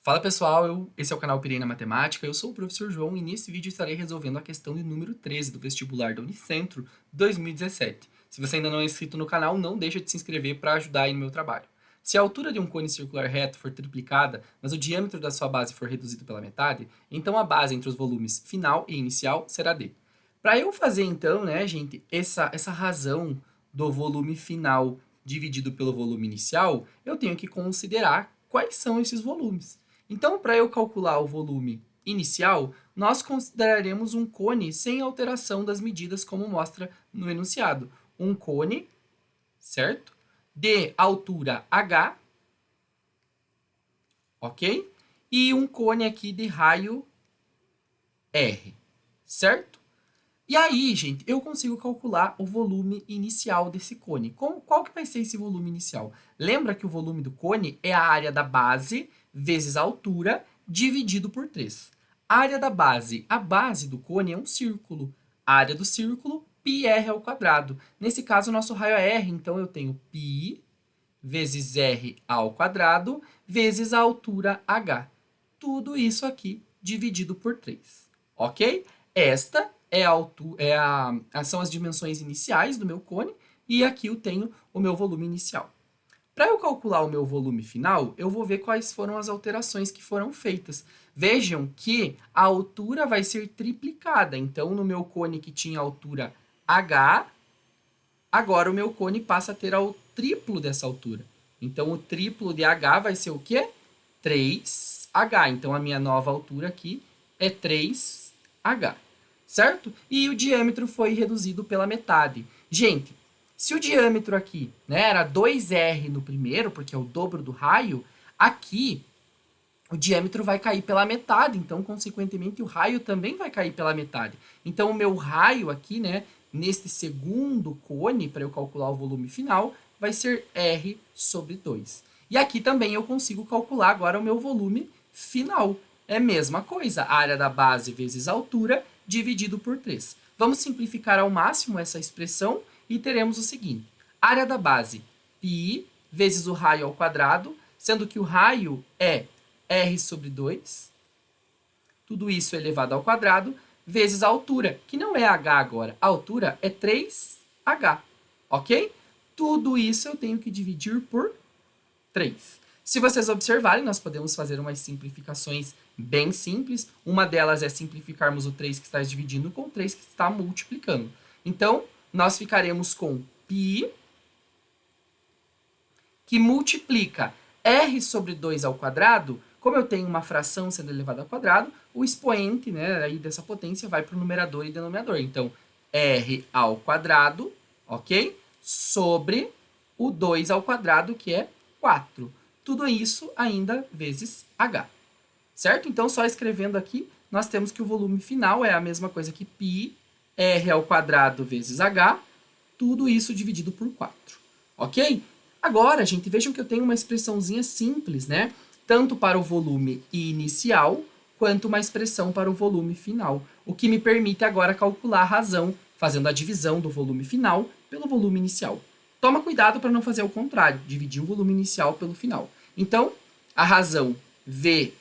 Fala pessoal, esse é o canal Pirei na Matemática, eu sou o professor João e nesse vídeo estarei resolvendo a questão de número 13 do vestibular da Unicentro 2017. Se você ainda não é inscrito no canal, não deixa de se inscrever para ajudar aí no meu trabalho. Se a altura de um cone circular reto for triplicada, mas o diâmetro da sua base for reduzido pela metade, então a base entre os volumes final e inicial será D. Para eu fazer então, né, gente, essa razão do volume final dividido pelo volume inicial, eu tenho que considerar quais são esses volumes. Então, para eu calcular o volume inicial, nós consideraremos um cone sem alteração das medidas, como mostra no enunciado. Um cone, certo? De altura h, ok? E um cone aqui de raio r, certo? E aí, gente, eu consigo calcular o volume inicial desse cone. Qual que vai ser esse volume inicial? Lembra que o volume do cone é a área da base vezes a altura dividido por 3. A área da base, a base do cone é um círculo. A área do círculo, πr ao quadrado. Nesse caso, o nosso raio é r, então eu tenho π vezes r ao quadrado vezes a altura h. Tudo isso aqui dividido por 3, ok? Esta são as dimensões iniciais do meu cone e aqui eu tenho o meu volume inicial. Para eu calcular o meu volume final, eu vou ver quais foram as alterações que foram feitas. Vejam que a altura vai ser triplicada. Então, no meu cone que tinha altura h, agora o meu cone passa a ter o triplo dessa altura. Então, o triplo de h vai ser o quê? 3h. Então, a minha nova altura aqui é 3h, certo? E o diâmetro foi reduzido pela metade. Gente, se o diâmetro aqui, né, era 2r no primeiro, porque é o dobro do raio, aqui o diâmetro vai cair pela metade, então, consequentemente, o raio também vai cair pela metade. Então, o meu raio aqui, né, neste segundo cone, para eu calcular o volume final, vai ser r sobre 2. E aqui também eu consigo calcular agora o meu volume final. É a mesma coisa, a área da base vezes a altura, dividido por 3. Vamos simplificar ao máximo essa expressão e teremos o seguinte. Área da base, π vezes o raio ao quadrado, sendo que o raio é r sobre 2, tudo isso elevado ao quadrado, vezes a altura, que não é h agora, a altura é 3h, ok? Tudo isso eu tenho que dividir por 3. Se vocês observarem, nós podemos fazer umas simplificações bem simples. Uma delas é simplificarmos o 3 que está dividindo com o 3 que está multiplicando. Então, nós ficaremos com π, que multiplica r sobre 2 ao quadrado. Como eu tenho uma fração sendo elevada ao quadrado, o expoente, né, aí dessa potência vai para o numerador e denominador. Então, r ao quadrado, ok? Sobre o 2 ao quadrado, que é 4. Tudo isso ainda vezes h, certo? Então, só escrevendo aqui, nós temos que o volume final é a mesma coisa que π, r ao quadrado vezes h, tudo isso dividido por 4, ok? Agora, gente, vejam que eu tenho uma expressãozinha simples, né? Tanto para o volume inicial, quanto uma expressão para o volume final, o que me permite agora calcular a razão, fazendo a divisão do volume final pelo volume inicial. Toma cuidado para não fazer o contrário, dividir o volume inicial pelo final. Então, a razão VF,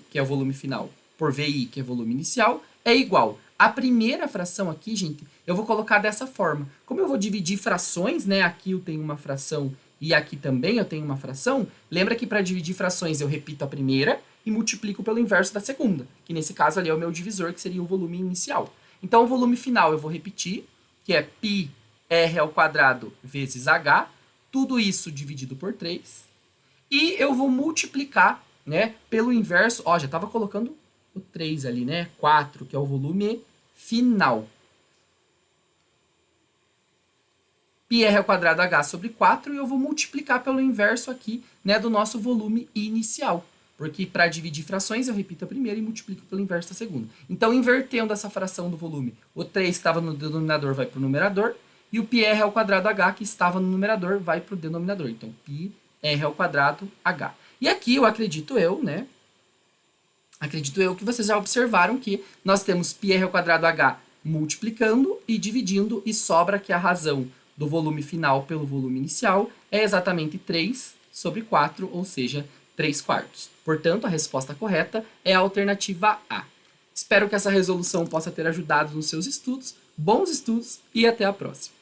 que é o volume final, por VI, que é o volume inicial, é igual. A primeira fração aqui, gente, eu vou colocar dessa forma. Como eu vou dividir frações, né? Aqui eu tenho uma fração e aqui também eu tenho uma fração. Lembra que para dividir frações eu repito a primeira e multiplico pelo inverso da segunda, que nesse caso ali é o meu divisor, que seria o volume inicial. Então, o volume final eu vou repetir, que é π r ao quadrado vezes h, tudo isso dividido por 3. E eu vou multiplicar, né, pelo inverso. Ó, já estava colocando o 3 ali, né? 4, que é o volume final. πr ao quadrado h sobre 4, e eu vou multiplicar pelo inverso aqui, né, do nosso volume inicial. Porque para dividir frações, eu repito a primeira e multiplico pelo inverso da segunda. Então, invertendo essa fração do volume, o 3 que estava no denominador vai para o numerador, e o πr ao quadrado h que estava no numerador vai para o denominador. Então, πr ao quadrado h. E aqui eu acredito eu, né? Acredito eu que vocês já observaram que nós temos πr ao quadrado h multiplicando e dividindo, e sobra que a razão do volume final pelo volume inicial é exatamente 3 sobre 4, ou seja, 3/4. Portanto, a resposta correta é a alternativa A. Espero que essa resolução possa ter ajudado nos seus estudos. Bons estudos e até a próxima!